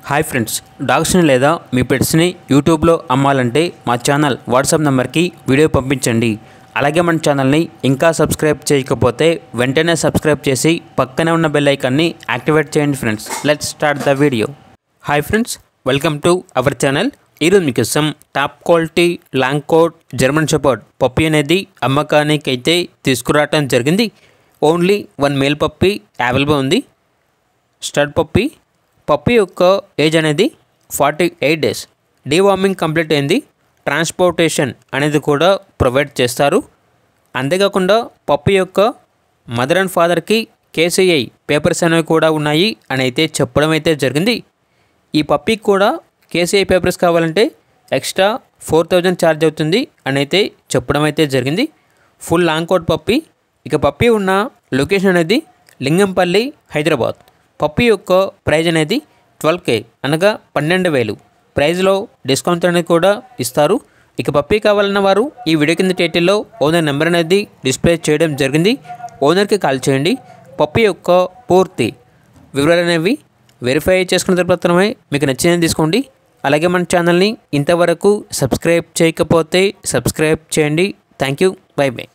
Hi friends, డాగ్స్ని లేదా మీ పెట్స్ని యూట్యూబ్లో అమ్మాలంటే మా ఛానల్ వాట్సాప్ నెంబర్కి వీడియో పంపించండి. అలాగే మన ఛానల్ని ఇంకా సబ్స్క్రైబ్ చేయకపోతే వెంటనే సబ్స్క్రైబ్ చేసి పక్కనే ఉన్న బెల్ ఐకాన్ని యాక్టివేట్ చేయండి friends. Let's start the video. Hi friends, welcome to our channel. ఈరోజు మీకోసం top quality long coat German shepherd puppy అనేది అమ్మకానికి అయితే తీసుకురావడం జరిగింది. ఓన్లీ 1 మేల్ పప్పీ అవైలబుల్ ఉంది. స్టడ్ పప్పీ యొక్క ఏజ్ అనేది 48 డేస్. డీవార్మింగ్ కంప్లీట్ అయింది. ట్రాన్స్పోర్టేషన్ అనేది కూడా ప్రొవైడ్ చేస్తారు. అంతేకాకుండా పప్పీ యొక్క మదర్ అండ్ ఫాదర్కి కేసీఐ పేపర్స్ అనేవి కూడా ఉన్నాయి అని అయితే చెప్పడం అయితే జరిగింది. ఈ పప్పీకి కూడా కేసీఐ పేపర్స్ కావాలంటే ఎక్స్ట్రా 4000 ఛార్జ్ అవుతుంది అని అయితే చెప్పడం అయితే జరిగింది. Full long coat puppy. ఇక పప్పీ ఉన్న లొకేషన్ అనేది లింగంపల్లి, హైదరాబాద్. పప్పీ యొక్క ప్రైజ్ అనేది 12K అనగా 12,000. ప్రైజ్లో డిస్కౌంట్ అనేది కూడా ఇస్తారు. ఇక పప్పీ కావాలన్న వారు ఈ వీడియో కింద టైటిల్లో ఓనర్ నెంబర్ అనేది డిస్ప్లే చేయడం జరిగింది. ఓనర్కి కాల్ చేయండి. పప్పీ యొక్క పూర్తి వివరాలు అనేవి వెరిఫై చేసుకున్న తర్వాత మీకు నచ్చినది తీసుకోండి. అలాగే మన ఛానల్ని ఇంతవరకు సబ్స్క్రైబ్ చేయకపోతే సబ్స్క్రైబ్ చేయండి. Thank you. By by.